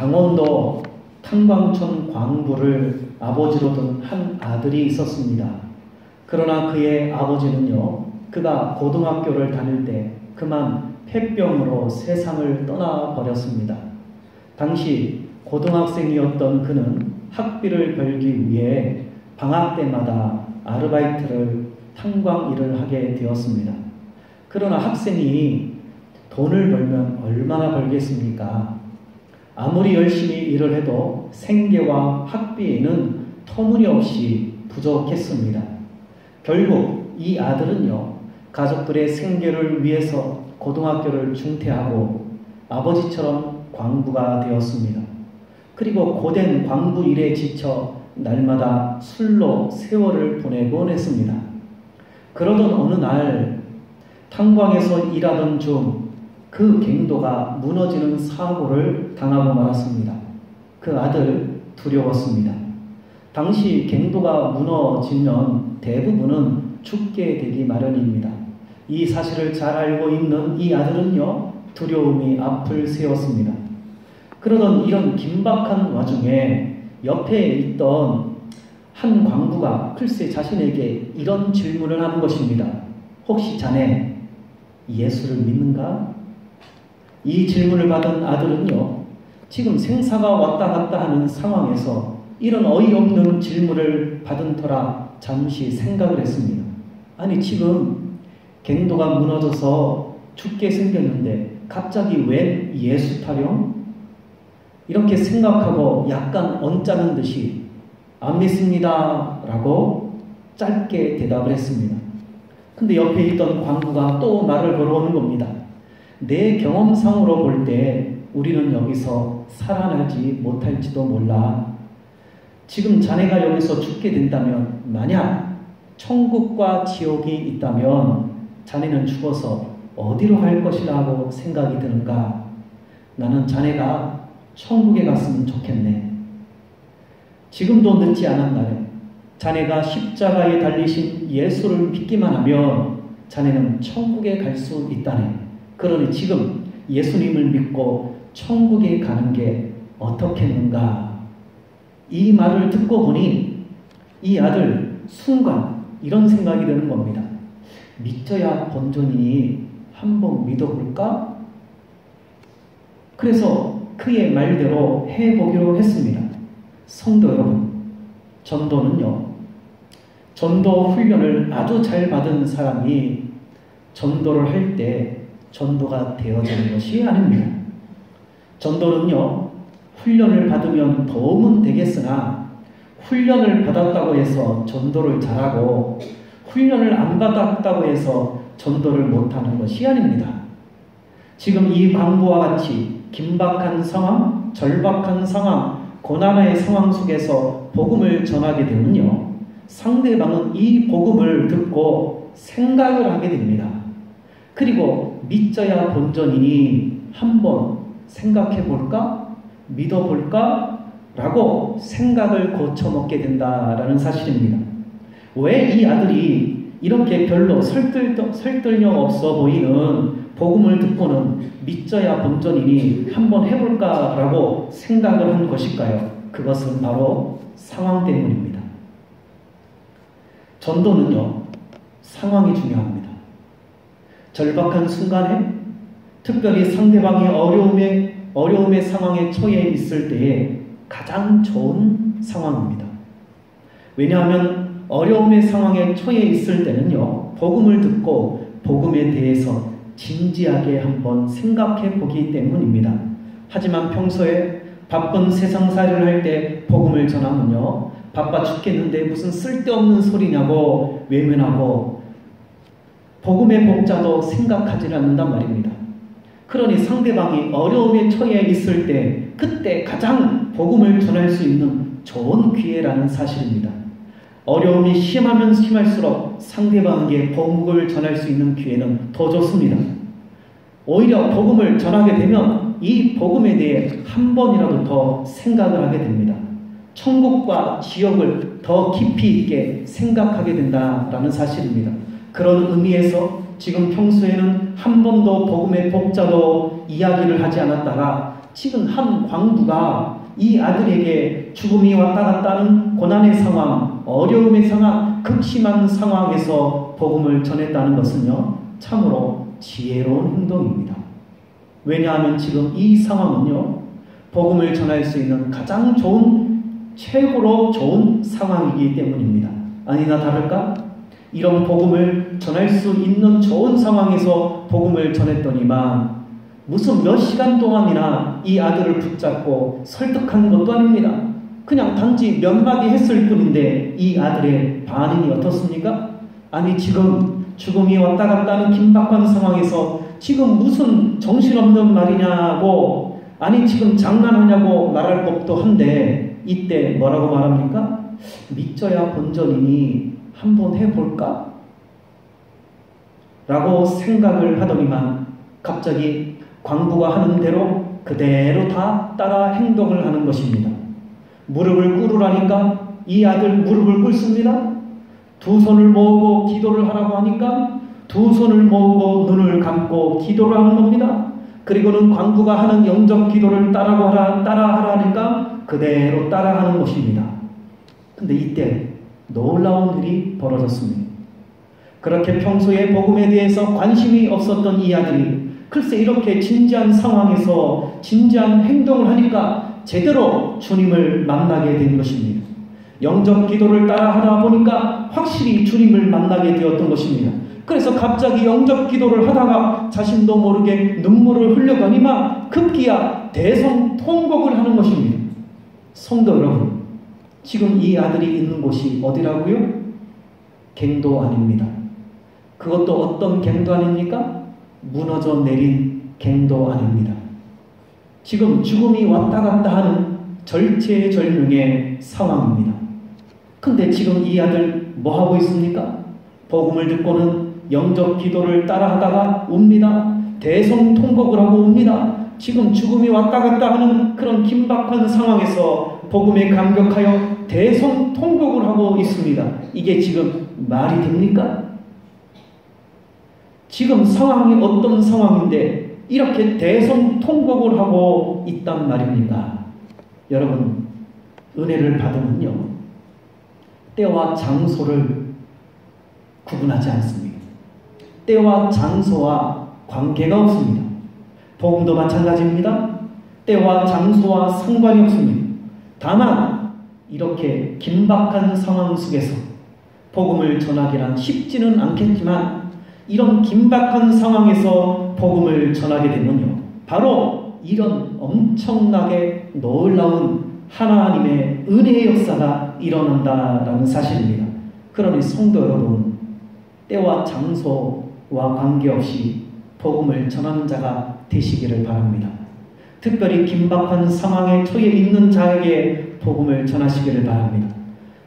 강원도 탄광촌 광부를 아버지로 둔 한 아들이 있었습니다. 그러나 그의 아버지는요, 그가 고등학교를 다닐 때 그만 폐병으로 세상을 떠나버렸습니다. 당시 고등학생이었던 그는 학비를 벌기 위해 방학 때마다 아르바이트를 탄광 일을 하게 되었습니다. 그러나 학생이 돈을 벌면 얼마나 벌겠습니까? 아무리 열심히 일을 해도 생계와 학비에는 터무니없이 부족했습니다. 결국 이 아들은요, 가족들의 생계를 위해서 고등학교를 중퇴하고 아버지처럼 광부가 되었습니다. 그리고 고된 광부 일에 지쳐 날마다 술로 세월을 보내곤 했습니다. 그러던 어느 날 탄광에서 일하던 중 그 갱도가 무너지는 사고를 당하고 말았습니다. 그 아들 두려웠습니다. 당시 갱도가 무너지면 대부분은 죽게 되기 마련입니다. 이 사실을 잘 알고 있는 이 아들은요, 두려움이 앞을 세웠습니다. 그러던 이런 긴박한 와중에 옆에 있던 한 광부가 글쎄 자신에게 이런 질문을 하는 것입니다. 혹시 자네 예수를 믿는가? 이 질문을 받은 아들은요, 지금 생사가 왔다 갔다 하는 상황에서 이런 어이없는 질문을 받은 터라 잠시 생각을 했습니다. 아니, 지금 갱도가 무너져서 죽게 생겼는데 갑자기 웬 예수 타령? 이렇게 생각하고 약간 언짢은 듯이 안 믿습니다 라고 짧게 대답을 했습니다. 근데 옆에 있던 광부가 또 말을 걸어오는 겁니다. 내 경험상으로 볼 때 우리는 여기서 살아나지 못할지도 몰라. 지금 자네가 여기서 죽게 된다면, 만약 천국과 지옥이 있다면 자네는 죽어서 어디로 갈 것이라고 생각이 드는가? 나는 자네가 천국에 갔으면 좋겠네. 지금도 늦지 않았나요? 자네가 십자가에 달리신 예수를 믿기만 하면 자네는 천국에 갈 수 있다네. 그러니 지금 예수님을 믿고 천국에 가는 게 어떻겠는가? 이 말을 듣고 보니 이 아들 순간 이런 생각이 드는 겁니다. 믿져야 본전이니 한번 믿어볼까? 그래서 그의 말대로 해보기로 했습니다. 성도 여러분, 전도는요, 전도 훈련을 아주 잘 받은 사람이 전도를 할 때 전도가 되어지는 것이 아닙니다. 전도는요, 훈련을 받으면 도움은 되겠으나 훈련을 받았다고 해서 전도를 잘하고 훈련을 안 받았다고 해서 전도를 못하는 것이 아닙니다. 지금 이 광부와 같이 긴박한 상황, 절박한 상황, 고난의 상황 속에서 복음을 전하게 되면요, 상대방은 이 복음을 듣고 생각을 하게 됩니다. 그리고 믿져야 본전이니 한번 생각해 볼까? 믿어 볼까? 라고 생각을 고쳐먹게 된다라는 사실입니다. 왜 이 아들이 이렇게 별로 설득력 없어 보이는 복음을 듣고는 믿져야 본전이니 한번 해볼까라고 생각을 한 것일까요? 그것은 바로 상황 때문입니다. 전도는요, 상황이 중요합니다. 절박한 순간에, 특별히 상대방이 어려움의 상황에 처해 있을 때에 가장 좋은 상황입니다. 왜냐하면 어려움의 상황에 처해 있을 때는요, 복음을 듣고 복음에 대해서 진지하게 한번 생각해 보기 때문입니다. 하지만 평소에 바쁜 세상살이를 할 때 복음을 전하면요, 바빠 죽겠는데 무슨 쓸데없는 소리냐고 외면하고 복음의 복자도 생각하지 않는단 말입니다. 그러니 상대방이 어려움에 처해 있을 때 그때 가장 복음을 전할 수 있는 좋은 기회라는 사실입니다. 어려움이 심하면 심할수록 상대방에게 복음을 전할 수 있는 기회는 더 좋습니다. 오히려 복음을 전하게 되면 이 복음에 대해 한 번이라도 더 생각을 하게 됩니다. 천국과 지옥을 더 깊이 있게 생각하게 된다라는 사실입니다. 그런 의미에서 지금 평소에는 한 번도 복음의 복자도 이야기를 하지 않았다가 지금 한 광부가 이 아들에게 죽음이 왔다 갔다 하는 고난의 상황, 어려움의 상황, 극심한 상황에서 복음을 전했다는 것은요, 참으로 지혜로운 행동입니다. 왜냐하면 지금 이 상황은요, 복음을 전할 수 있는 가장 좋은, 최고로 좋은 상황이기 때문입니다. 아니나 다를까? 이런 복음을 전할 수 있는 좋은 상황에서 복음을 전했더니만 무슨 몇 시간 동안이나 이 아들을 붙잡고 설득한 것도 아닙니다. 그냥 단지 몇 마디 했을 뿐인데 이 아들의 반응이 어떻습니까? 아니 지금 죽음이 왔다 갔다 하는 긴박한 상황에서 지금 무슨 정신없는 말이냐고, 아니 지금 장난하냐고 말할 법도 한데 이때 뭐라고 말합니까? 믿져야 본전이니 한번 해볼까? 라고 생각을 하더니만 갑자기 광부가 하는 대로 그대로 다 따라 행동을 하는 것입니다. 무릎을 꿇으라니까 이 아들 무릎을 꿇습니다. 두 손을 모으고 기도를 하라고 하니까 두 손을 모으고 눈을 감고 기도를 하는 겁니다. 그리고는 광부가 하는 영적 기도를 따라하라니까 그대로 따라하는 것입니다. 근데 이때 놀라운 일이 벌어졌습니다. 그렇게 평소에 복음에 대해서 관심이 없었던 이 아들이 글쎄 이렇게 진지한 상황에서 진지한 행동을 하니까 제대로 주님을 만나게 된 것입니다. 영적 기도를 따라하다 보니까 확실히 주님을 만나게 되었던 것입니다. 그래서 갑자기 영적 기도를 하다가 자신도 모르게 눈물을 흘려가니만 급기야 대성통곡을 하는 것입니다. 성도 여러분, 지금 이 아들이 있는 곳이 어디라고요? 갱도 아닙니다. 그것도 어떤 갱도 아닙니까? 무너져 내린 갱도 아닙니다. 지금 죽음이 왔다 갔다 하는 절체절명의 상황입니다. 근데 지금 이 아들 뭐 하고 있습니까? 복음을 듣고는 영적 기도를 따라하다가 웁니다. 대성통곡을 하고 웁니다. 지금 죽음이 왔다 갔다 하는 그런 긴박한 상황에서 복음에 감격하여 대성통곡을 하고 있습니다. 이게 지금 말이 됩니까? 지금 상황이 어떤 상황인데 이렇게 대성통곡을 하고 있단 말입니까? 여러분, 은혜를 받으면요, 때와 장소를 구분하지 않습니다. 때와 장소와 관계가 없습니다. 복음도 마찬가지입니다. 때와 장소와 상관이 없습니다. 다만 이렇게 긴박한 상황 속에서 복음을 전하기란 쉽지는 않겠지만 이런 긴박한 상황에서 복음을 전하게 되면요, 바로 이런 엄청나게 놀라운 하나님의 은혜의 역사가 일어난다라는 사실입니다. 그러니 성도 여러분, 때와 장소와 관계없이 복음을 전하는 자가 되시기를 바랍니다. 특별히 긴박한 상황에 처해 있는 자에게 복음을 전하시기를 바랍니다.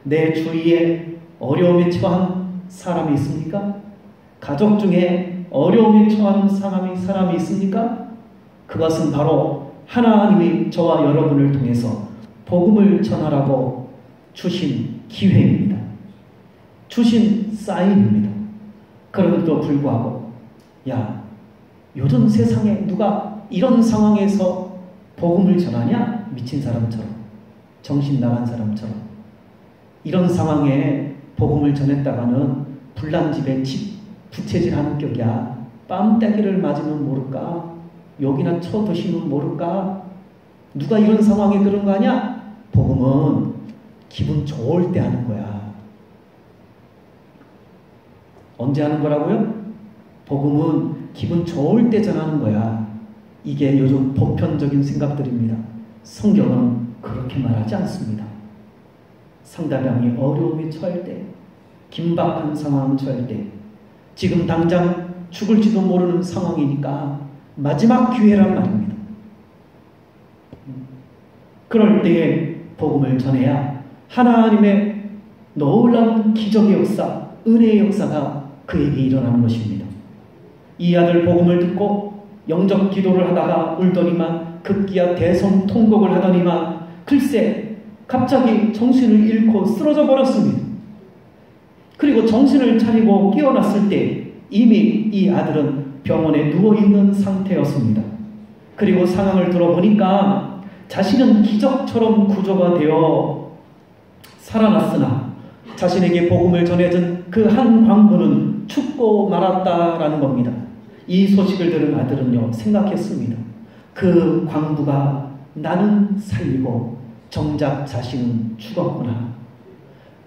내 주위에 어려움에 처한 사람이 있습니까? 가족 중에 어려움에 처한 사람이 있습니까? 그것은 바로 하나님이 저와 여러분을 통해서 복음을 전하라고 주신 기회입니다. 주신 사인입니다. 그런데도 불구하고 야, 요즘 세상에 누가 이런 상황에서 복음을 전하냐? 미친 사람처럼, 정신 나간 사람처럼. 이런 상황에 복음을 전했다가는 불난 집에 부채질하는 격이야. 뺨때기를 맞으면 모를까? 욕이나 쳐드시면 모를까? 누가 이런 상황에 그런 거 하냐? 복음은 기분 좋을 때 하는 거야. 언제 하는 거라고요? 복음은 기분 좋을 때 전하는 거야. 이게 요즘 보편적인 생각들입니다. 성경은 그렇게 말하지 않습니다. 상대방이 어려움에 처할 때, 긴박한 상황에 처할 때, 지금 당장 죽을지도 모르는 상황이니까 마지막 기회란 말입니다. 그럴 때에 복음을 전해야 하나님의 놀라운 기적의 역사, 은혜의 역사가 그에게 일어나는 것입니다. 이 아들 복음을 듣고 영적 기도를 하다가 울더니만 급기야 대성통곡을 하더니만 글쎄 갑자기 정신을 잃고 쓰러져 버렸습니다. 그리고 정신을 차리고 깨어났을 때 이미 이 아들은 병원에 누워있는 상태였습니다. 그리고 상황을 들어보니까 자신은 기적처럼 구조가 되어 살아났으나 자신에게 복음을 전해준 그 한 광부는 죽고 말았다라는 겁니다. 이 소식을 들은 아들은요, 생각했습니다. 그 광부가 나는 살리고 정작 자신은 죽었구나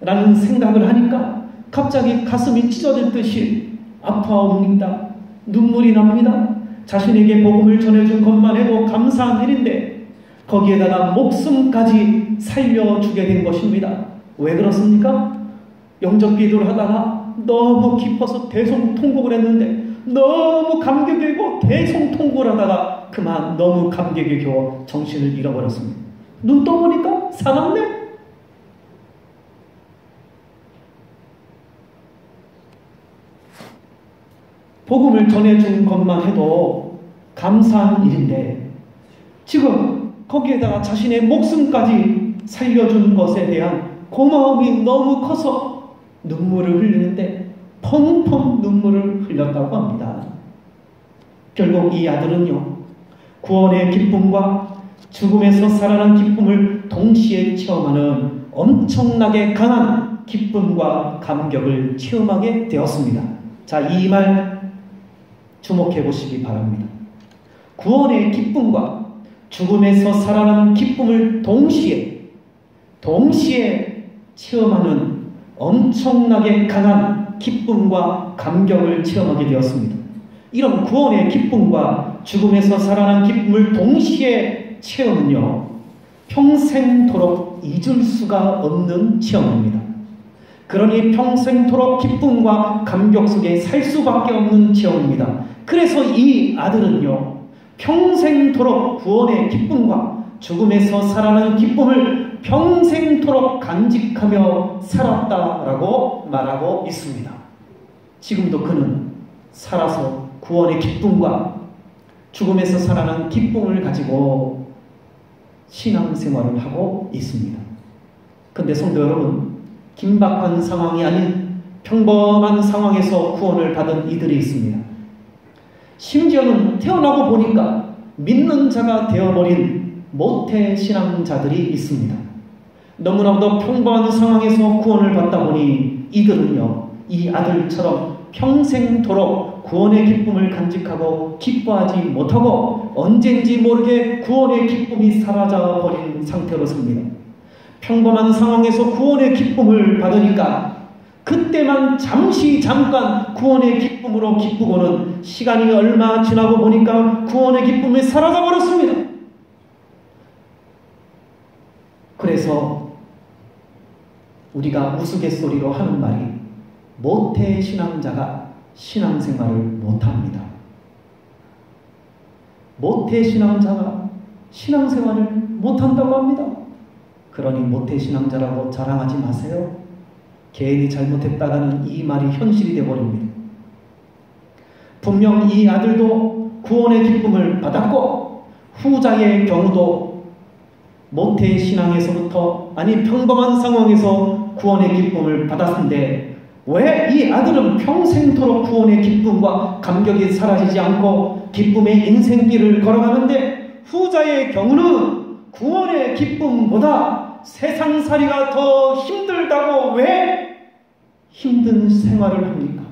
라는 생각을 하니까 갑자기 가슴이 찢어질 듯이 아파옵니다. 눈물이 납니다. 자신에게 복음을 전해준 것만 해도 감사한 일인데 거기에다가 목숨까지 살려주게 된 것입니다. 왜 그렇습니까? 영접 기도를 하다가 너무 깊어서 대성통곡을 했는데 너무 감격이고 대성통곡을 하다가 그만 너무 감격에 겨워 정신을 잃어버렸습니다. 눈 떠보니까 살았네? 복음을 전해준 것만 해도 감사한 일인데 지금 거기에다가 자신의 목숨까지 살려준 것에 대한 고마움이 너무 커서 눈물을 흘리는데 펑펑 눈물을 흘렸다고 합니다. 결국 이 아들은요, 구원의 기쁨과 죽음에서 살아난 기쁨을 동시에 체험하는 엄청나게 강한 기쁨과 감격을 체험하게 되었습니다. 자, 이 말 주목해 보시기 바랍니다. 구원의 기쁨과 죽음에서 살아난 기쁨을 동시에 체험하는 엄청나게 강한 기쁨과 감격을 체험하게 되었습니다. 이런 구원의 기쁨과 죽음에서 살아난 기쁨을 동시에 체험은요, 평생토록 잊을 수가 없는 체험입니다. 그러니 평생토록 기쁨과 감격 속에 살 수밖에 없는 체험입니다. 그래서 이 아들은요, 평생토록 구원의 기쁨과 죽음에서 살아나는 기쁨을 평생토록 간직하며 살았다라고 말하고 있습니다. 지금도 그는 살아서 구원의 기쁨과 죽음에서 살아나는 기쁨을 가지고 신앙생활을 하고 있습니다. 그런데 성도 여러분, 긴박한 상황이 아닌 평범한 상황에서 구원을 받은 이들이 있습니다. 심지어는 태어나고 보니까 믿는 자가 되어버린 모태신앙자들이 있습니다. 너무나도 평범한 상황에서 구원을 받다 보니 이들은요, 이 아들처럼 평생토록 구원의 기쁨을 간직하고 기뻐하지 못하고 언젠지 모르게 구원의 기쁨이 사라져버린 상태로 삽니다. 평범한 상황에서 구원의 기쁨을 받으니까 그때만 잠깐 구원의 기쁨으로 기쁘고는 시간이 얼마 지나고 보니까 구원의 기쁨이 사라져버렸습니다. 그래서 우리가 우스갯소리로 하는 말이 모태신앙자가 신앙생활을 못합니다. 모태신앙자가 신앙생활을 못한다고 합니다. 그러니 모태신앙자라고 자랑하지 마세요. 개인이 잘못했다가는 이 말이 현실이 되어버립니다. 분명 이 아들도 구원의 기쁨을 받았고 후자의 경우도 모태신앙에서부터 아니 평범한 상황에서 구원의 기쁨을 받았는데 왜 이 아들은 평생토록 구원의 기쁨과 감격이 사라지지 않고 기쁨의 인생길을 걸어가는데 후자의 경우는 구원의 기쁨보다 세상살이가 더 힘들다고 왜 힘든 생활을 합니까?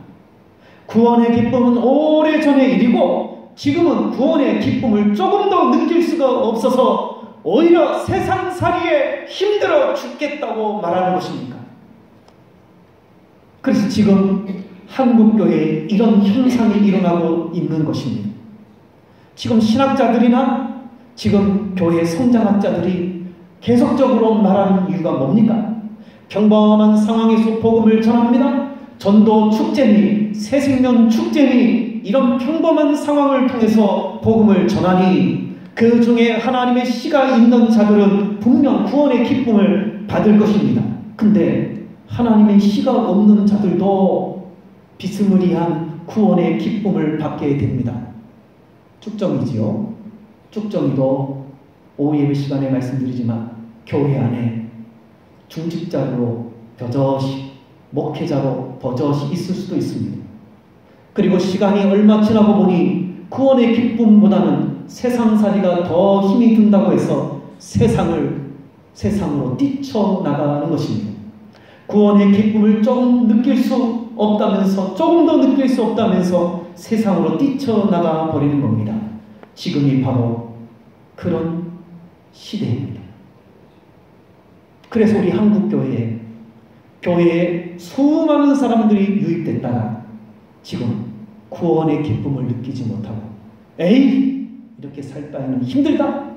구원의 기쁨은 오래전의 일이고 지금은 구원의 기쁨을 조금 더 느낄 수가 없어서 오히려 세상살이에 힘들어 죽겠다고 말하는 것입니까? 그래서 지금 한국교회에 이런 현상이 일어나고 있는 것입니다. 지금 신학자들이나 지금 교회 성장학자들이 계속적으로 말하는 이유가 뭡니까? 평범한 상황에서 복음을 전합니다. 전도 축제니 새생명 축제니 이런 평범한 상황을 통해서 복음을 전하니 그 중에 하나님의 씨가 있는 자들은 분명 구원의 기쁨을 받을 것입니다. 근데 하나님의 씨가 없는 자들도 비스무리한 구원의 기쁨을 받게 됩니다. 축정이지요. 축정이도 오후 예배 시간에 말씀드리지만 교회 안에 중직자로 버젓이 목회자로 버젓이 있을 수도 있습니다. 그리고 시간이 얼마 지나고 보니 구원의 기쁨보다는 세상살이가 더 힘이 든다고 해서 세상으로 뛰쳐나가는 것입니다. 구원의 기쁨을 조금 더 느낄 수 없다면서 세상으로 뛰쳐나가 버리는 겁니다. 지금이 바로 그런 시대입니다. 그래서 우리 한국교회에 수많은 사람들이 유입됐다가 지금 구원의 기쁨을 느끼지 못하고 이렇게 살 바에는 힘들다.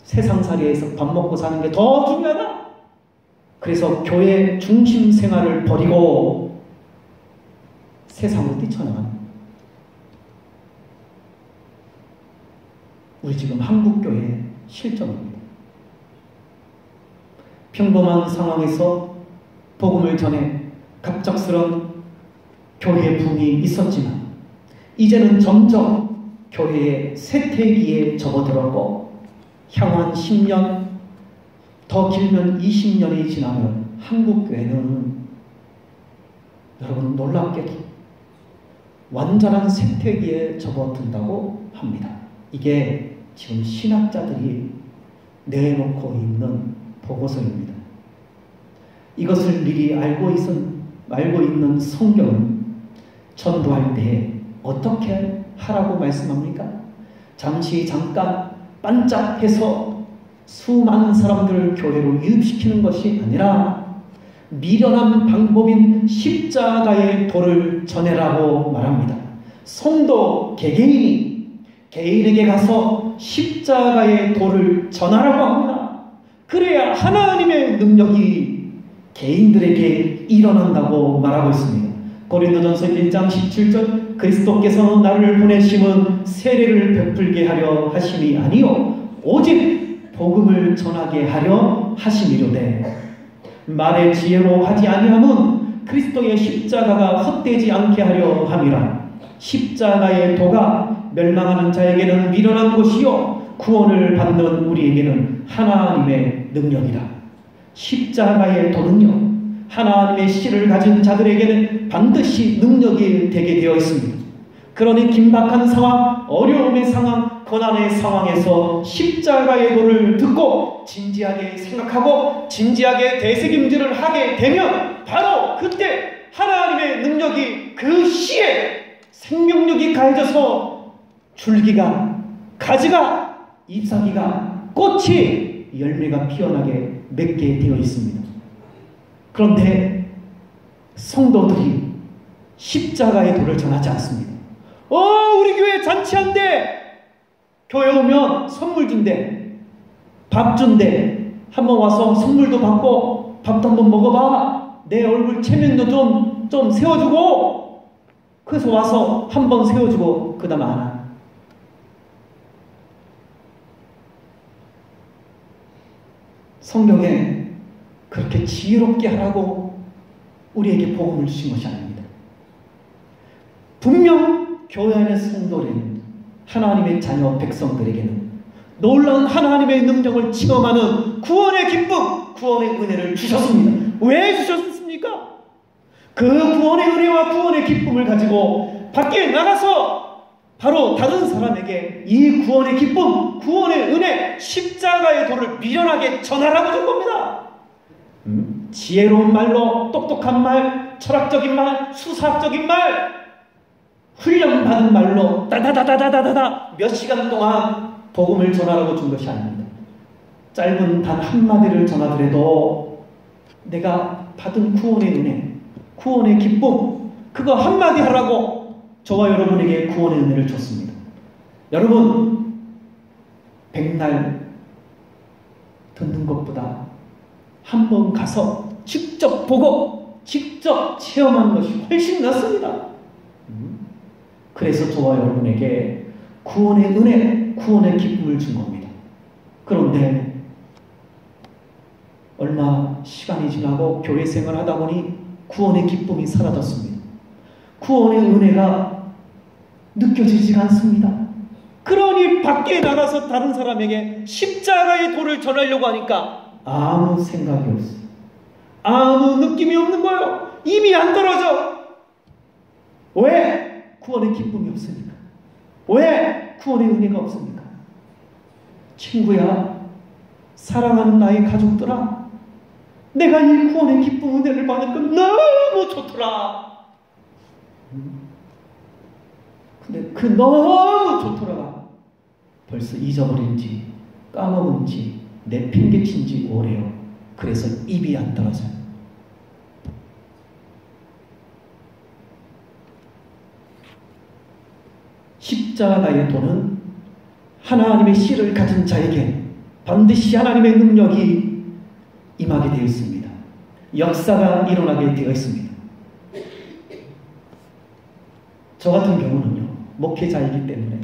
세상살이에서 밥 먹고 사는 게 더 중요하다. 그래서 교회 중심 생활을 버리고 세상으로 뛰쳐나가는 우리 지금 한국교회의 실정입니다. 평범한 상황에서 복음을 전해 갑작스런 교회의 붐이 있었지만 이제는 점점 교회의 쇠퇴기에 접어들었고 향후 10년, 더 길면 20년이 지나면 한국교회는 여러분 놀랍게도 완전한 쇠퇴기에 접어든다고 합니다. 이게 지금 신학자들이 내놓고 있는 보고서입니다. 이것을 미리 알고 있는 성경은 전도할 때 어떻게 하라고 말씀합니까? 잠깐 반짝해서 수많은 사람들을 교회로 유입시키는 것이 아니라 미련한 방법인 십자가의 도를 전해라고 말합니다. 성도 개개인에게 가서 십자가의 도를 전하라고 합니다. 그래야 하나님의 능력이 개인들에게 일어난다고 말하고 있습니다. 고린도전서 1장 17절 그리스도께서 나를 보내심은 세례를 베풀게 하려 하심이 아니요 오직 복음을 전하게 하려 하심이로되 말의 지혜로 하지 아니함은 그리스도의 십자가가 헛되지 않게 하려 함이라. 십자가의 도가 멸망하는 자에게는 미련한 것이요 구원을 받는 우리에게는 하나님의 능력이라. 십자가의 도는요 하나님의 씨를 가진 자들에게는 반드시 능력이 되게 되어 있습니다. 그러니 긴박한 상황, 어려움의 상황, 고난의 상황에서 십자가의 도를 듣고 진지하게 생각하고 진지하게 대책임질을 하게 되면 바로 그때 하나님의 능력이 그 씨에 생명력이 가해져서 줄기가, 가지가, 잎사귀가, 꽃이, 열매가 피어나게 맺게 되어 있습니다. 그런데 성도들이 십자가의 도를 전하지 않습니다. 우리 교회 잔치한대. 교회 오면 선물 준대. 밥 준대. 한번 와서 선물도 받고 밥도 한번 먹어봐. 내 얼굴 체면도 좀 세워주고. 그래서 와서 한번 세워주고 그 다음 안 와. 성경에 그렇게 지혜롭게 하라고 우리에게 복음을 주신 것이 아닙니다. 분명 교회 안의 성도들은 하나님의 자녀 백성들에게는 놀라운 하나님의 능력을 체험하는 구원의 기쁨, 구원의 은혜를 주셨습니다. 왜 주셨습니까? 그 구원의 은혜와 구원의 기쁨을 가지고 밖에 나가서 바로 다른 사람에게 이 구원의 기쁨, 구원의 은혜, 십자가의 도를 미련하게 전하라고 준 겁니다. 지혜로운 말로, 똑똑한 말, 철학적인 말, 수사학적인 말, 훈련받은 말로 따다다다다다다 몇 시간 동안 복음을 전하라고 준 것이 아닙니다. 짧은 단 한마디를 전하더라도 내가 받은 구원의 은혜, 구원의 기쁨, 그거 한마디 하라고 저와 여러분에게 구원의 은혜를 줬습니다. 여러분, 백날 듣는 것보다 한번 가서 직접 보고 직접 체험하는 것이 훨씬 낫습니다. 그래서 저와 여러분에게 구원의 은혜, 구원의 기쁨을 준 겁니다. 그런데 얼마 시간이 지나고 교회 생활을 하다 보니 구원의 기쁨이 사라졌습니다. 구원의 은혜가 느껴지지가 않습니다. 그러니 밖에 나가서 다른 사람에게 십자가의 도를 전하려고 하니까 아무 생각이 없어요. 아무 느낌이 없는 거예요. 입이 안 떨어져. 왜? 구원의 기쁨이 없습니까? 왜 구원의 은혜가 없습니까? 친구야, 사랑하는 나의 가족들아, 내가 이 구원의 기쁨 은혜를 받는 건 너무 좋더라. 근데 그 너무 좋더라가 벌써 잊어버린지 까먹은지 내팽개친지 오래요. 그래서 입이 안 떨어져요. 십자가의 도는 하나님의 씨를 가진 자에게 반드시 하나님의 능력이 임하게 되어 있습니다. 역사가 일어나게 되어 있습니다. 저 같은 경우는요, 목회자이기 때문에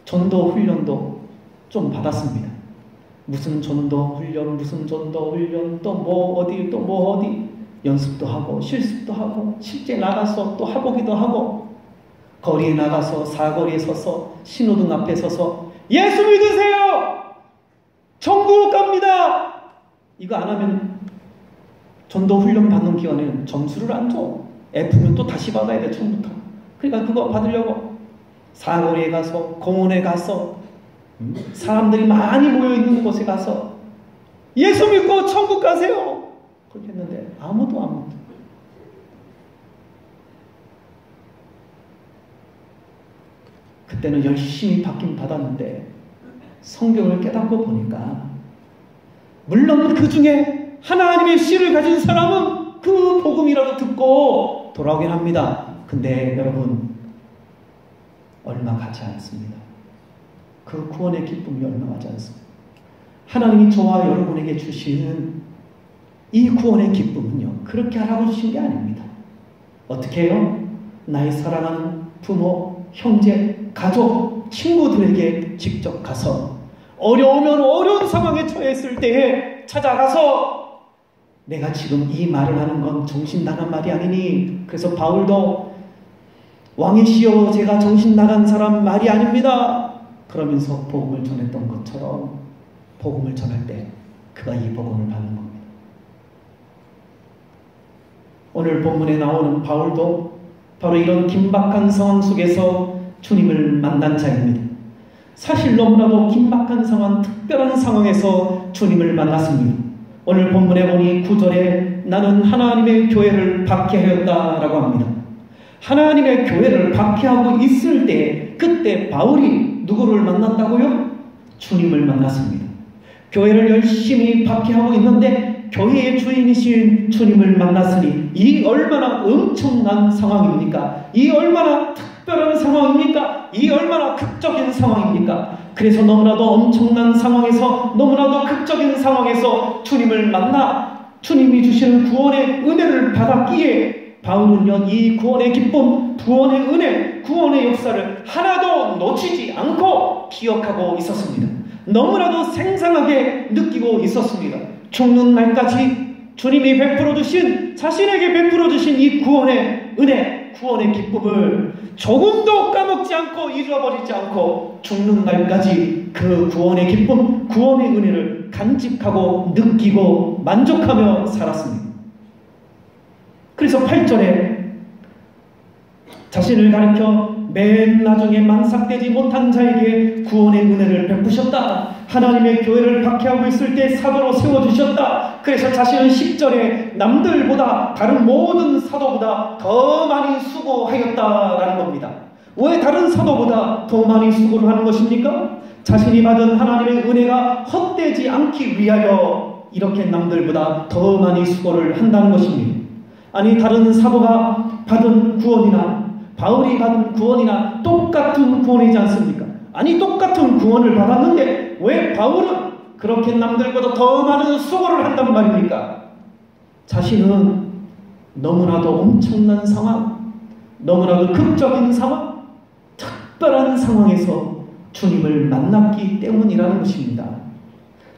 전도 훈련도 좀 받았습니다. 무슨 전도 훈련, 또 뭐 어디 연습도 하고 실습도 하고 실제 나가서 또 해보기도 하고 거리에 나가서 사거리에 서서 신호등 앞에 서서 예수 믿으세요! 천국 갑니다! 이거 안 하면 전도 훈련 받는 기간에는 점수를 안 줘. F면 또 다시 받아야 돼, 처음부터. 그러니까 그거 받으려고 사거리에 가서 공원에 가서 사람들이 많이 모여있는 곳에 가서 예수 믿고 천국 가세요! 그렇게 했는데 아무도 그때는 열심히 받긴 받았는데 성경을 깨닫고 보니까 물론 그 중에 하나님의 씨를 가진 사람은 그 복음이라도 듣고 돌아오긴 합니다. 근데 여러분 얼마 가지 않습니다. 그 구원의 기쁨이 얼마 가지 않습니다. 하나님이 저와 여러분에게 주시는 이 구원의 기쁨은요, 그렇게 하라고 주신 게 아닙니다. 어떻게 해요? 나의 사랑하는 부모, 형제, 가족, 친구들에게 직접 가서 어려우면 어려운 상황에 처했을 때에 찾아가서 내가 지금 이 말을 하는 건 정신 나간 말이 아니니, 그래서 바울도 왕이시여 제가 정신 나간 사람 말이 아닙니다. 그러면서 복음을 전했던 것처럼 복음을 전할 때 그가 이 복음을 받는 겁니다. 오늘 본문에 나오는 바울도 바로 이런 긴박한 상황 속에서 주님을 만난 자입니다. 사실 너무나도 긴박한 상황, 특별한 상황에서 주님을 만났습니다. 오늘 본문에 보니 9절에 나는 하나님의 교회를 박해하였다라고 합니다. 하나님의 교회를 박해하고 있을 때 그때 바울이 누구를 만났다고요? 주님을 만났습니다. 교회를 열심히 박해하고 있는데 교회의 주인이신 주님을 만났으니 이 얼마나 엄청난 상황입니까? 이 얼마나 특별한 상황입니까? 이 얼마나 극적인 상황입니까? 그래서 너무나도 엄청난 상황에서, 너무나도 극적인 상황에서 주님을 만나 주님이 주시는 구원의 은혜를 받았기에 바울은요, 이 구원의 기쁨, 구원의 은혜, 구원의 역사를 하나도 놓치지 않고 기억하고 있었습니다. 너무나도 생생하게 느끼고 있었습니다. 죽는 날까지 주님이 베풀어 주신, 자신에게 베풀어 주신 이 구원의 은혜, 구원의 기쁨을 조금도 까먹지 않고 잊어버리지 않고 죽는 날까지 그 구원의 기쁨, 구원의 은혜를 간직하고 느끼고 만족하며 살았습니다. 그래서 8절에 자신을 가리켜 맨 나중에 만삭되지 못한 자에게 구원의 은혜를 베푸셨다. 하나님의 교회를 박해하고 있을 때 사도로 세워주셨다. 그래서 자신은 10절에 남들보다, 다른 모든 사도보다 더 많이 수고하였다라는 겁니다. 왜 다른 사도보다 더 많이 수고를 하는 것입니까? 자신이 받은 하나님의 은혜가 헛되지 않기 위하여 이렇게 남들보다 더 많이 수고를 한다는 것입니다. 아니, 다른 사도가 받은 구원이나 바울이 받은 구원이나 똑같은 구원이지 않습니까? 아니, 똑같은 구원을 받았는데 왜 바울은 그렇게 남들보다 더 많은 수고를 한단 말입니까? 자신은 너무나도 엄청난 상황, 너무나도 극적인 상황, 특별한 상황에서 주님을 만났기 때문이라는 것입니다.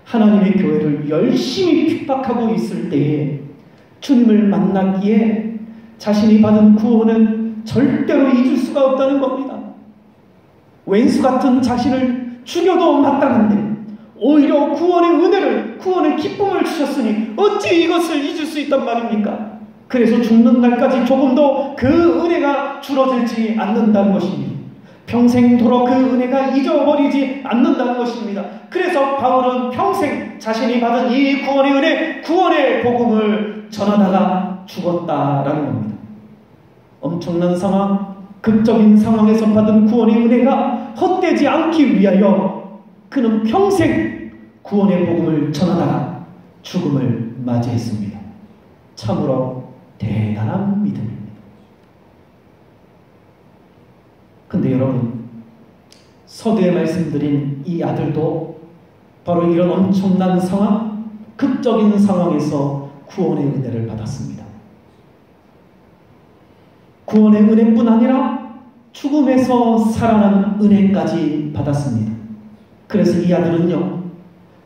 하나님의 교회를 열심히 핍박하고 있을 때에 주님을 만났기에 자신이 받은 구원은 절대로 잊을 수가 없다는 겁니다. 왼수 같은 자신을 죽여도 마땅한데 오히려 구원의 은혜를, 구원의 기쁨을 주셨으니 어찌 이것을 잊을 수 있단 말입니까? 그래서 죽는 날까지 조금도 그 은혜가 줄어들지 않는다는 것입니다. 평생도록 그 은혜가 잊어버리지 않는다는 것입니다. 그래서 바울은 평생 자신이 받은 이 구원의 은혜, 구원의 복음을 전하다가 죽었다라는 겁니다. 엄청난 상황, 극적인 상황에서 받은 구원의 은혜가 헛되지 않기 위하여 그는 평생 구원의 복음을 전하다가 죽음을 맞이했습니다. 참으로 대단한 믿음입니다. 근데 여러분, 서두에 말씀드린 이 아들도 바로 이런 엄청난 상황, 극적인 상황에서 구원의 은혜를 받았습니다. 구원의 은혜뿐 아니라 죽음에서 살아난 은혜까지 받았습니다. 그래서 이 아들은요,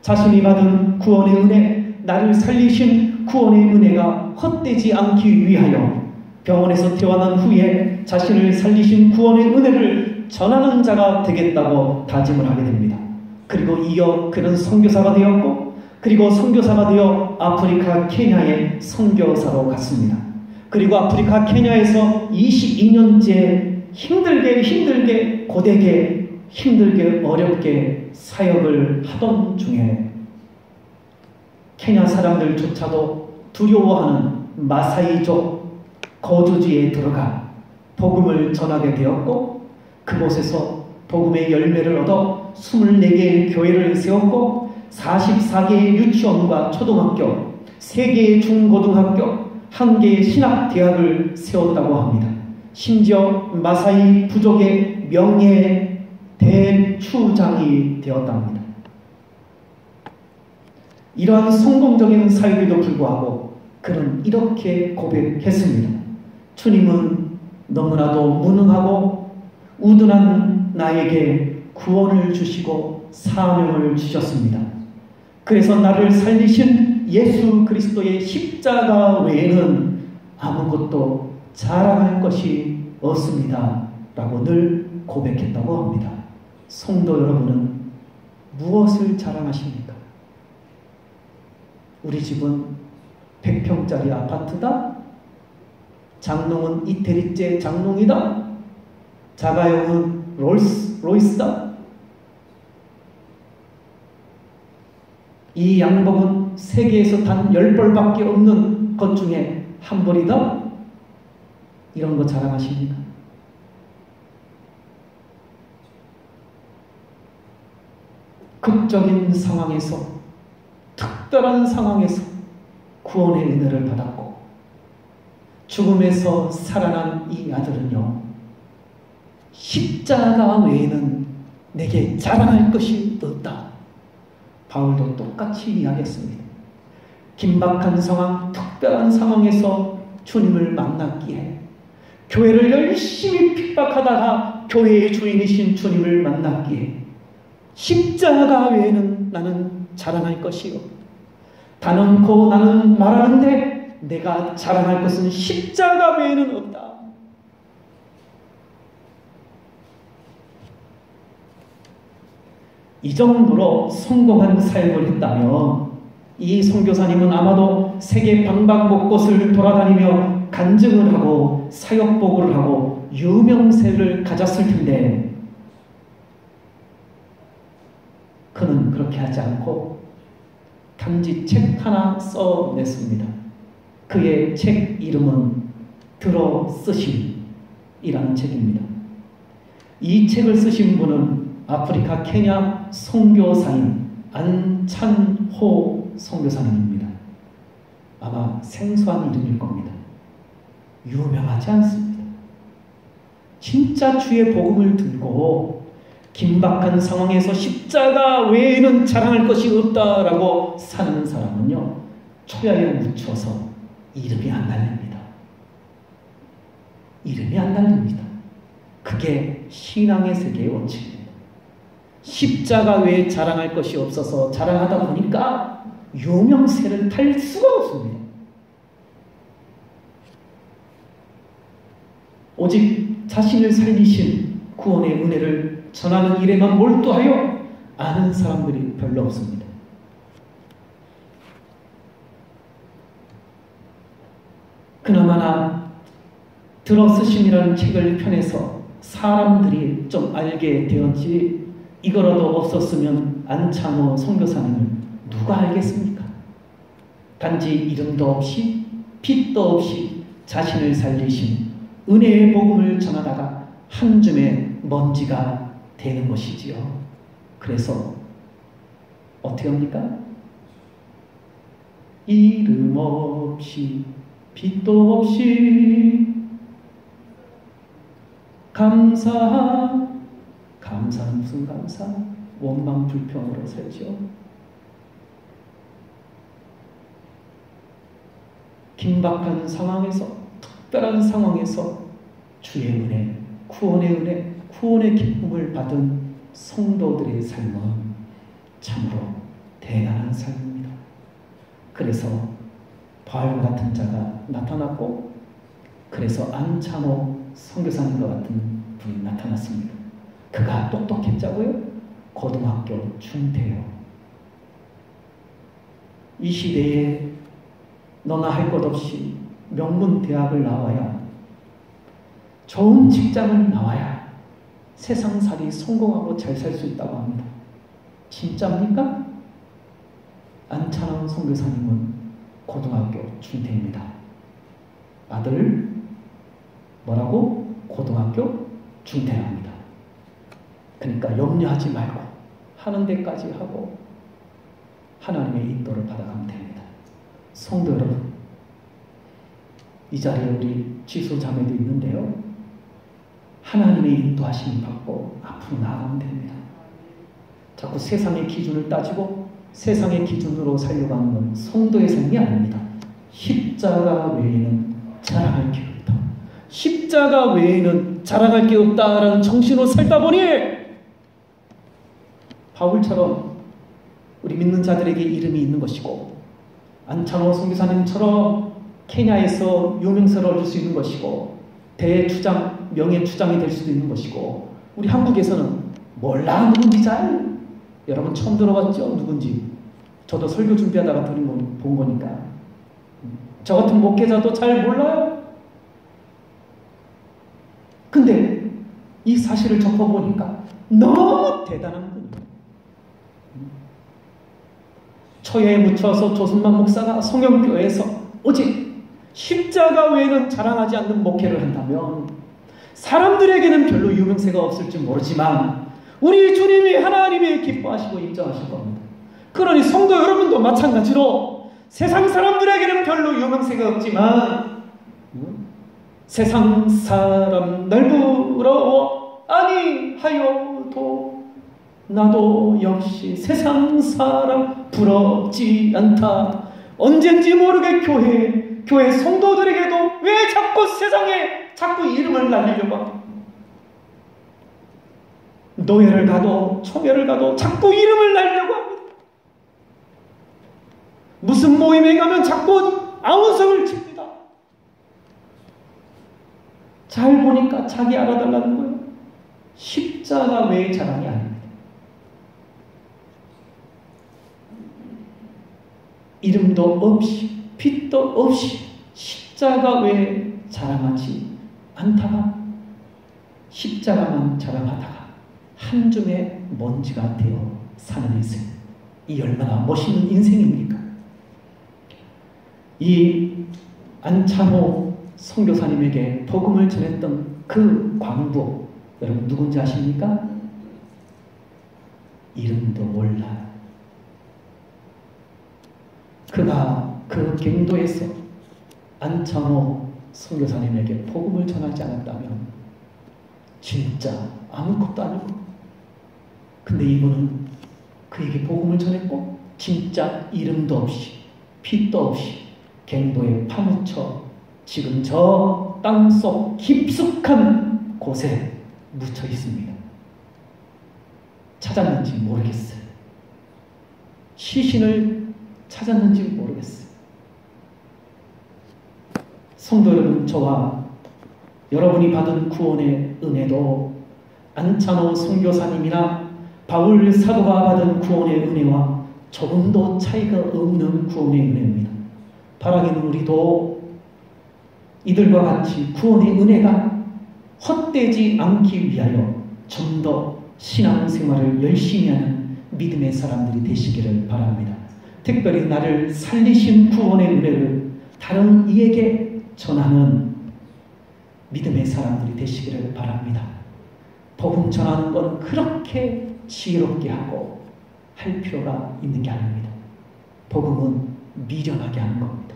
자신이 받은 구원의 은혜, 나를 살리신 구원의 은혜가 헛되지 않기 위하여 병원에서 퇴원한 후에 자신을 살리신 구원의 은혜를 전하는 자가 되겠다고 다짐을 하게 됩니다. 그리고 이어 그는 선교사가 되었고, 그리고 선교사가 되어 아프리카 케냐에 선교사로 갔습니다. 그리고 아프리카 케냐에서 22년째 힘들게 고되게 힘들게 어렵게 사역을 하던 중에 케냐 사람들조차도 두려워하는 마사이족 거주지에 들어가 복음을 전하게 되었고, 그곳에서 복음의 열매를 얻어 24개의 교회를 세웠고, 44개의 유치원과 초등학교, 3개의 중고등학교, 1개의 신학대학을 세웠다고 합니다. 심지어 마사이 부족의 명예 대추장이 되었답니다. 이러한 성공적인 사역에도 불구하고 그는 이렇게 고백했습니다. 주님은 너무나도 무능하고 우둔한 나에게 구원을 주시고 사명을 주셨습니다. 그래서 나를 살리신 예수 그리스도의 십자가 외에는 아무것도 자랑할 것이 없습니다. 라고 늘 고백했다고 합니다. 성도 여러분은 무엇을 자랑하십니까? 우리 집은 100평짜리 아파트다? 장롱은 이태리째 장롱이다? 자가용은 롤스로이스다? 이 양복은 세계에서 단 10벌밖에 없는 것 중에 한 벌이다? 이런 거 자랑하십니까? 극적인 상황에서, 특별한 상황에서 구원의 은혜를 받았고, 죽음에서 살아난 이 아들은요, 십자가 외에는 내게 자랑할 것이 없다. 바울도 똑같이 이야기했습니다. 긴박한 상황, 특별한 상황에서 주님을 만났기에, 교회를 열심히 핍박하다가 교회의 주인이신 주님을 만났기에 십자가 외에는 나는 자랑할 것이 없다. 단언코 나는 말하는데 내가 자랑할 것은 십자가 외에는 없다. 이 정도로 성공한 사역을 했다면 이 선교사님은 아마도 세계 방방곳곳을 돌아다니며 간증을 하고 사역복을 하고 유명세를 가졌을 텐데, 그는 그렇게 하지 않고 단지 책 하나 써냈습니다. 그의 책 이름은 들어 쓰심이라는 책입니다. 이 책을 쓰신 분은 아프리카 케냐 선교사인 안찬호 선교사님입니다. 아마 생소한 이름일 겁니다. 유명하지 않습니다. 진짜 주의 복음을 들고 긴박한 상황에서 십자가 외에는 자랑할 것이 없다라고 사는 사람은요, 초야에 묻혀서 이름이 안 날립니다. 이름이 안 날립니다. 그게 신앙의 세계의 원칙입니다. 십자가 외에 자랑할 것이 없어서 자랑하다 보니까 유명세를 탈 수가 없습니다. 오직 자신을 살리신 구원의 은혜를 전하는 일에만 몰두하여 아는 사람들이 별로 없습니다. 그나마나 들어쓰심이라는 책을 펴내서 사람들이 좀 알게 되었지, 이거라도 없었으면 안창호 선교사님을 누가 알겠습니까? 단지 이름도 없이 빛도 없이 자신을 살리신 은혜의 복음을 전하다가 한 줌의 먼지가 되는 것이지요. 그래서 어떻게 합니까? 이름 없이 빛도 없이 감사 무슨 감사? 원망 불평으로 살죠. 긴박한 상황에서, 특별한 상황에서 주의 은혜, 구원의 기쁨을 받은 성도들의 삶은 참으로 대단한 삶입니다. 그래서 바울 같은 자가 나타났고, 그래서 안창호 선교사님과 같은 분이 나타났습니다. 그가 똑똑했자고요? 고등학교 중퇴요. 이 시대에 너나 할 것 없이 명문 대학을 나와야, 좋은 직장을 나와야 세상살이 성공하고 잘 살 수 있다고 합니다. 진짜입니까? 안창호 선교사님은 고등학교 중퇴입니다. 아들 뭐라고? 고등학교 중퇴합니다. 그러니까 염려하지 말고 하는 데까지 하고 하나님의 인도를 받아가면 됩니다. 성도 여러분, 이 자리에 우리 지수 자매도 있는데요, 하나님의 인도하심을 받고 앞으로 나아가면 됩니다. 자꾸 세상의 기준을 따지고 세상의 기준으로 살려고 하는 건 성도의 삶이 아닙니다. 십자가 외에는 자랑할 게 없다. 십자가 외에는 자랑할 게 없다라는 정신으로 살다 보니 바울처럼 우리 믿는 자들에게 이름이 있는 것이고, 안창호 선교사님처럼 케냐에서 유명세를 얻을 수 있는 것이고, 대주장, 명예주장이 될 수도 있는 것이고, 우리 한국에서는 몰라 누군지 잘, 여러분 처음 들어봤죠? 누군지. 저도 설교 준비하다가 본 거니까. 저 같은 목회자도 잘 몰라요. 근데 이 사실을 접어보니까 너무 대단한 분이에요. 처해에 묻혀서 조순만 목사가 성형교회에서 오직 십자가 외에는 자랑하지 않는 목회를 한다면 사람들에게는 별로 유명세가 없을지 모르지만 우리 주님이 하나님이 기뻐하시고 인정하실 겁니다. 그러니 성도 여러분도 마찬가지로 세상 사람들에게는 별로 유명세가 없지만 세상 사람 날 부러워 아니하여도 나도 역시 세상 사람 부럽지 않다. 언젠지 모르게 교회 성도들에게도 왜 자꾸 세상에 자꾸 이름을 날리려고 합니까? 노예를 가도 총회를 가도 자꾸 이름을 날리려고 합니다. 무슨 모임에 가면 자꾸 아우성을 칩니다. 잘 보니까 자기 알아달라는 거예요. 십자가 외의 자랑이 아닙니다. 이름도 없이 빛도 없이 십자가 외에 자랑하지 않다가 십자가만 자랑하다가 한 줌의 먼지가 되어 사는 인생, 이 얼마나 멋있는 인생입니까? 이 안창호 선교사님에게 복음을 전했던 그 광부, 여러분 누군지 아십니까? 이름도 몰라요. 그가 그 경도에서 안창호 선교사님에게 복음을 전하지 않았다면 진짜 아무것도 아니고, 근데 이분은 그에게 복음을 전했고 진짜 이름도 없이 빛도 없이 갱도에 파묻혀 지금 저 땅속 깊숙한 곳에 묻혀 있습니다. 찾았는지 모르겠어요. 시신을 찾았는지 모르겠어요. 성도 여러분, 저와 여러분이 받은 구원의 은혜도 안창호 선교사님이나 바울 사도가 받은 구원의 은혜와 조금도 차이가 없는 구원의 은혜입니다. 바라기는 우리도 이들과 같이 구원의 은혜가 헛되지 않기 위하여 좀 더 신앙생활을 열심히 하는 믿음의 사람들이 되시기를 바랍니다. 특별히 나를 살리신 구원의 은혜를 다른 이에게 전하는 믿음의 사람들이 되시기를 바랍니다. 복음 전하는 건 그렇게 지혜롭게 하고 할 필요가 있는 게 아닙니다. 복음은 미련하게 하는 겁니다.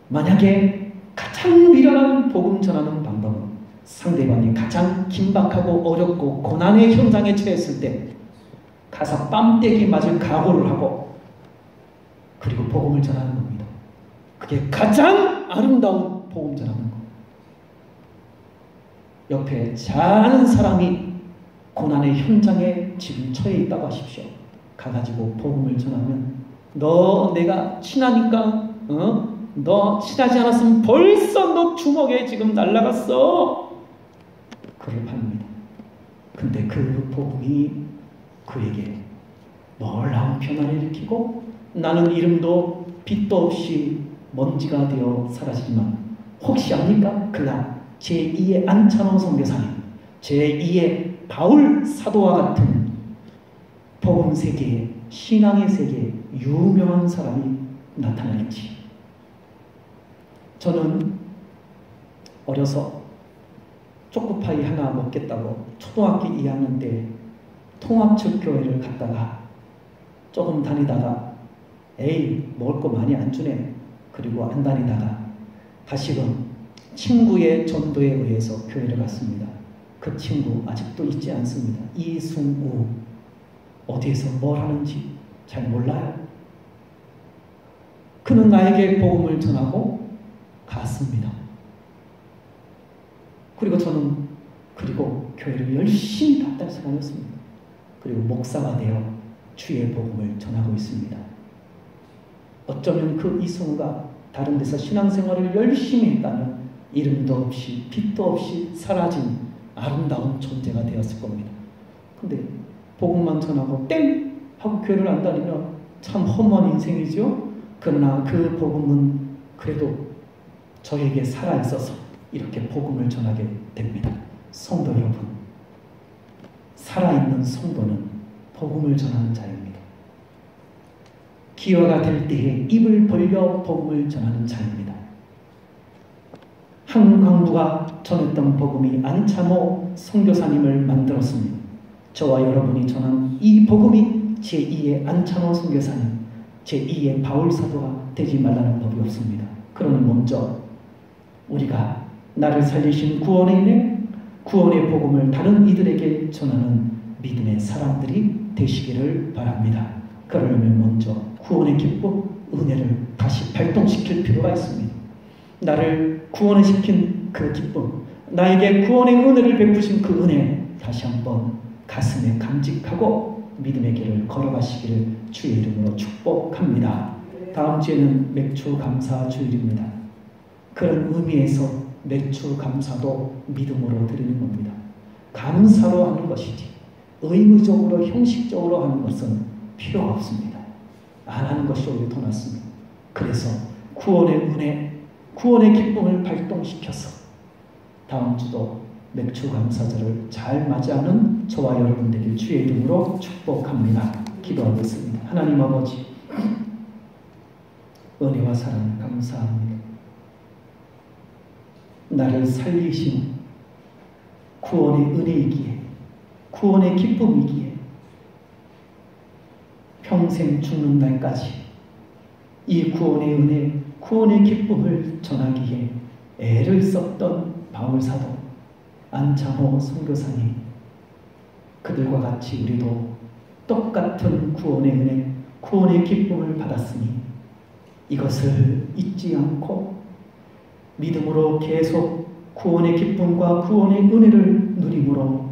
만약에 가장 미련한 복음 전하는 방법은 상대방이 가장 긴박하고 어렵고 고난의 현장에 처했을 때 가서 뺨때기 맞을 각오를 하고 그리고 복음을 전하는 겁니다. 그게 가장 아름다운 복음 전하는 겁니다. 옆에 잘하는 사람이 고난의 현장에 지금 처해 있다고 하십시오. 가가지고 복음을 전하면 너 내가 친하니까 너 친하지 않았으면 벌써 너 주먹에 지금 날라갔어. 그를 합니다. 근데 그 복음이 그에게 놀라운 변화를 일으키고 나는 이름도 빛도 없이 먼지가 되어 사라지지만 혹시 압니까? 그가 제2의 안찬호 선교사님, 제2의 바울 사도와 같은 복음 세계에 신앙의 세계에 유명한 사람이 나타날지. 저는 어려서 초코파이 하나 먹겠다고 초등학교 2학년 때 통합측 교회를 갔다가 조금 다니다가 에이 먹을 거 많이 안 주네. 그리고 안 다니다가 다시금 친구의 전도에 의해서 교회를 갔습니다. 그 친구 아직도 있지 않습니다. 이승우. 어디에서 뭘 하는지 잘 몰라요. 그는 나에게 복음을 전하고 갔습니다. 그리고 저는 교회를 열심히 갔다 다녔습니다. 그리고 목사가 되어 주의 복음을 전하고 있습니다. 어쩌면 그 이승우가 다른 데서 신앙생활을 열심히 했다면 이름도 없이 빛도 없이 사라진 아름다운 존재가 되었을 겁니다. 근데 복음만 전하고 땡! 하고 교회를 안 다니면 참 험한 인생이죠. 그러나 그 복음은 그래도 저에게 살아있어서 이렇게 복음을 전하게 됩니다. 성도 여러분, 살아있는 성도는 복음을 전하는 자입니다. 기회가 될 때에 입을 벌려 복음을 전하는 자입니다. 한 강부가 전했던 복음이 안찬호 선교사님을 만들었습니다. 저와 여러분이 전한 이 복음이 제2의 안찬호 선교사님, 제2의 바울 사도가 되지 말라는 법이 없습니다. 그러니 먼저 우리가 나를 살리신 구원의 은혜, 구원의 복음을 다른 이들에게 전하는 믿음의 사람들이 되시기를 바랍니다. 그러려면 먼저 구원의 기쁨, 은혜를 다시 발동시킬 필요가 있습니다. 나를 구원시킨 그 기쁨, 나에게 구원의 은혜를 베푸신 그 은혜 다시 한번 가슴에 간직하고 믿음의 길을 걸어가시기를 주의 이름으로 축복합니다. 다음 주에는 맥주 감사 주일입니다. 그런 의미에서 맥주 감사도 믿음으로 드리는 겁니다. 감사로 하는 것이지 의무적으로 형식적으로 하는 것은 필요가 없습니다. 안 하는 것이 오히려 더 낫습니다. 그래서 구원의 은혜, 구원의 기쁨을 발동시켜서 다음 주도 맥주 감사절을 잘 맞이하는 저와 여러분 되길 주의 이름으로 축복합니다. 기도하겠습니다. 하나님 아버지, 은혜와 사랑 감사합니다. 나를 살리신 구원의 은혜이기에, 구원의 기쁨이기에 평생 죽는 날까지 이 구원의 은혜, 구원의 기쁨을 전하기에 애를 썼던 바울사도, 안찬호 선교사님, 그들과 같이 우리도 똑같은 구원의 은혜, 구원의 기쁨을 받았으니 이것을 잊지 않고 믿음으로 계속 구원의 기쁨과 구원의 은혜를 누림으로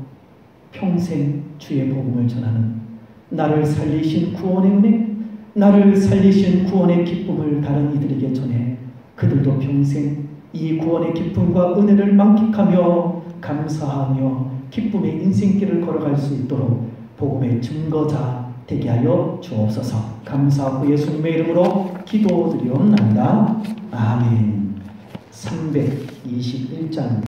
평생 주의 복음을 전하는, 나를 살리신 구원의 은혜, 나를 살리신 구원의 기쁨을 다른 이들에게 전해 그들도 평생 이 구원의 기쁨과 은혜를 만끽하며 감사하며 기쁨의 인생길을 걸어갈 수 있도록 복음의 증거자 되게 하여 주옵소서. 감사하고 예수님의 이름으로 기도드리옵나이다. 아멘. 321장